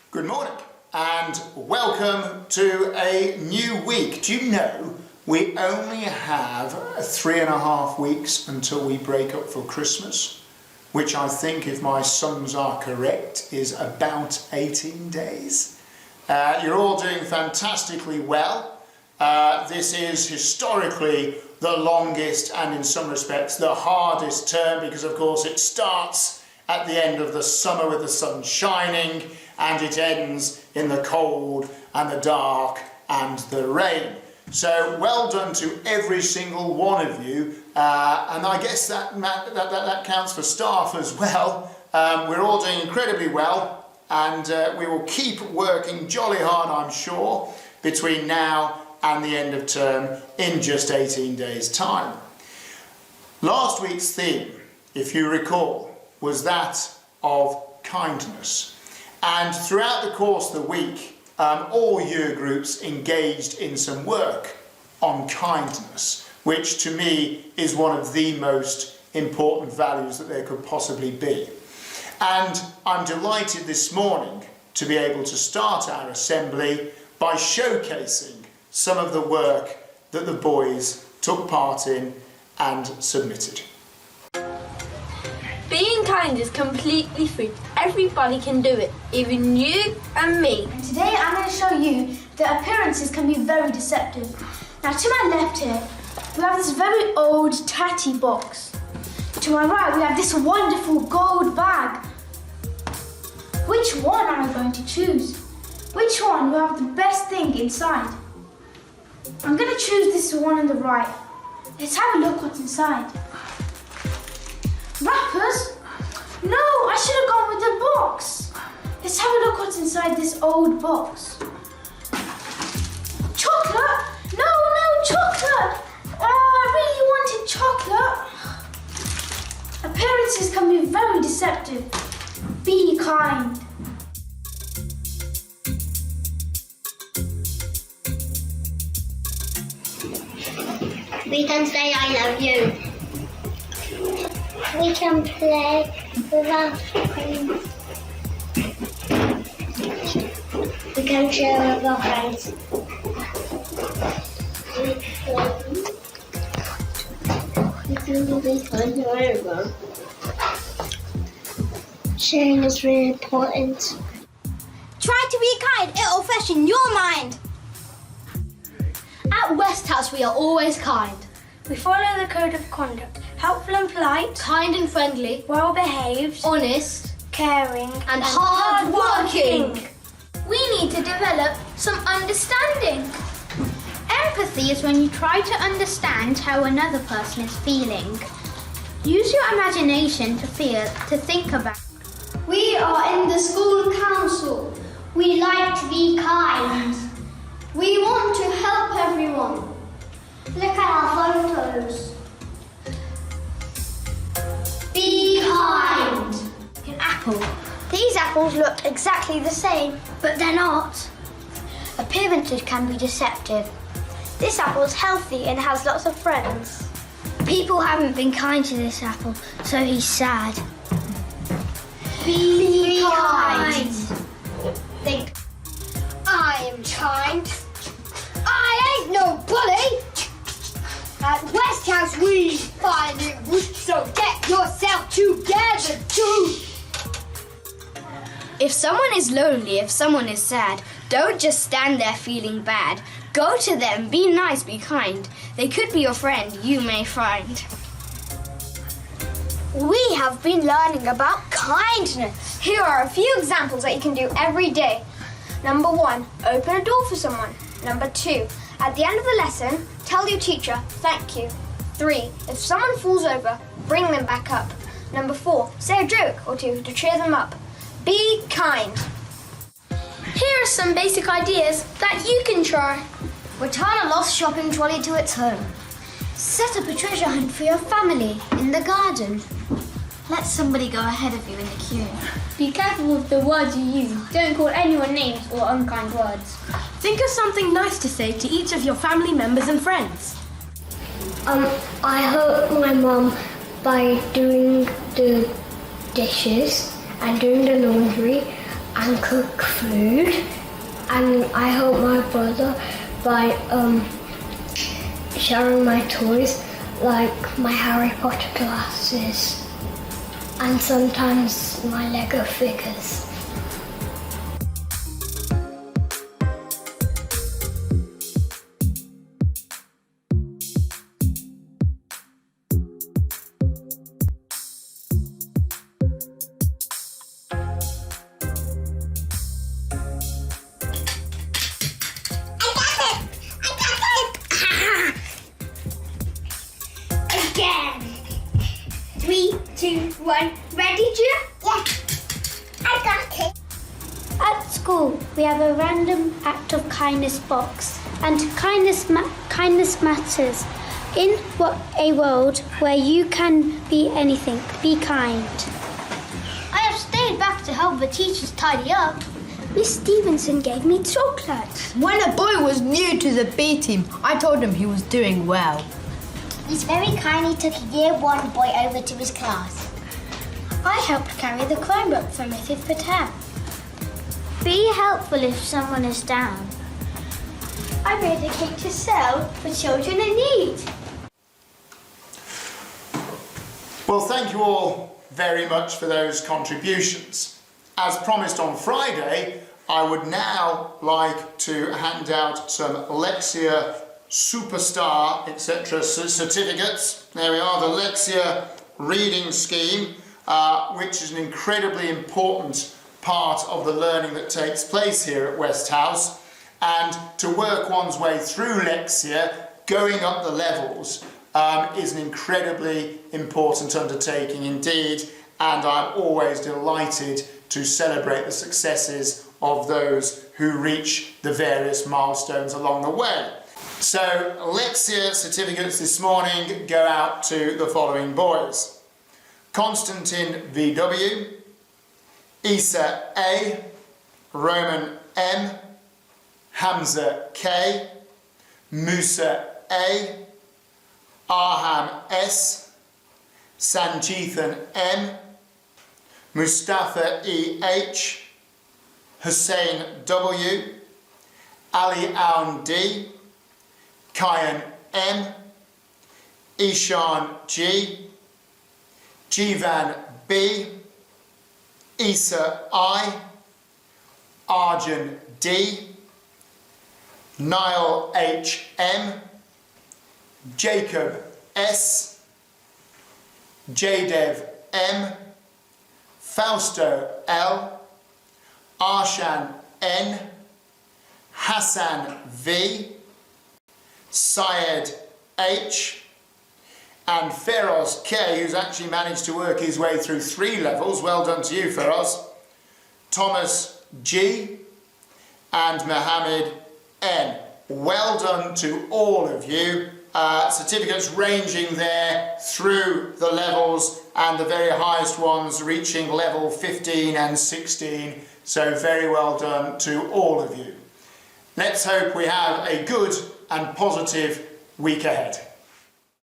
Good morning and welcome to a new week. Do you know we only have 3.5 weeks until we break up for Christmas, which I think, if my sums are correct, is about 18 days. You're all doing fantastically well. This is historically the longest and in some respects the hardest term because of course it starts at the end of the summer with the sun shining and it ends in the cold and the dark and the rain. So well done to every single one of you, and I guess that counts for staff as well. We're all doing incredibly well, and we will keep working jolly hard, I'm sure, between now and the end of term in just 18 days' time. Last week's theme, if you recall, was that of kindness. And throughout the course of the week, all year groups engaged in some work on kindness, which to me is one of the most important values that there could possibly be. And I'm delighted this morning to be able to start our assembly by showcasing some of the work that the boys took part in and submitted. Being kind is completely free. Everybody can do it, even you and me. And today I'm going to show you that appearances can be very deceptive. Now to my left here, we have this very old tatty box. To my right we have this wonderful gold bag. Which one am I going to choose? Which one will have the best thing inside? I'm going to choose this one on the right. Let's have a look what's inside. Wrappers? No, I should have gone with the box. Let's have a look what's inside this old box. Chocolate? No, chocolate. Oh, I really wanted chocolate. Appearances can be very deceptive. Be kind. We can say I love you. We can play with our friends. We can share with our friends. We can be kind to everyone. Sharing is really important. Try to be kind, it'll freshen your mind. At West House we are always kind. We follow the code of conduct. Helpful and polite. Kind and friendly. Well behaved. Honest. Caring. And hard-working. We need to develop some understanding. Empathy is when you try to understand how another person is feeling. Use your imagination to think about. We are in the school council. We like to be kind. We want to help everyone. Look at our photos. Be kind. An apple. These apples look exactly the same, but they're not. Appearances can be deceptive. This apple is healthy and has lots of friends. People haven't been kind to this apple, so he's sad. Be kind. Think. I am kind. I ain't no bully. At West House we find it good, so get yourself together too. If someone is lonely, if someone is sad, don't just stand there feeling bad. Go to them, be nice, be kind. They could be your friend, you may find. We have been learning about kindness. Here are a few examples that you can do every day. Number 1, open a door for someone. Number 2, at the end of the lesson, tell your teacher, thank you. 3, if someone falls over, bring them back up. Number 4, say a joke or two to cheer them up. Be kind. Here are some basic ideas that you can try. Return a lost shopping trolley to its home. Set up a treasure hunt for your family in the garden. Let somebody go ahead of you in the queue. Be careful with the words you use. Don't call anyone names or unkind words. Think of something nice to say to each of your family members and friends. I help my mum by doing the dishes and doing the laundry and cook food, and I help my brother by sharing my toys, like my Harry Potter glasses, and sometimes my Lego figures. Again. 3, 2, 1. Ready, Gia? Yeah. I got it. At school, we have a random act of kindness box, and kindness matters. In a world where you can be anything, be kind. I have stayed back to help the teachers tidy up. Miss Stevenson gave me chocolate. When a boy was new to the B team, I told him he was doing well. He's very kindly took a year 1 boy over to his class. I helped carry the Chromebook for Mrs. Patel. Be helpful if someone is down. I made a cake to sell for children in need. Well, thank you all very much for those contributions. As promised on Friday, I would now like to hand out some Lexia Superstar, etc. certificates. There we are, the Lexia reading scheme, which is an incredibly important part of the learning that takes place here at West House. And to work one's way through Lexia, going up the levels, is an incredibly important undertaking indeed, and I'm always delighted to celebrate the successes of those who reach the various milestones along the way. So Lexia certificates this morning go out to the following boys: Constantine VW, Isa A, Roman M, Hamza K, Musa A, Arham S, Sanjeethan M, Mustafa E.H, Hussein W, Ali Aoun D, Kyan M, Ishan G, Jivan B, Isa I, Arjun D, Niall H M, Jacob S, Jadev M, Fausto L, Arshan N, Hassan V, Syed H, and Feroz K, who's actually managed to work his way through 3 levels. Well done to you, Feroz. Thomas G, and Mohammed N. Well done to all of you. Certificates ranging there through the levels, and the very highest ones reaching level 15 and 16. So very well done to all of you. Let's hope we have a good and positive week ahead.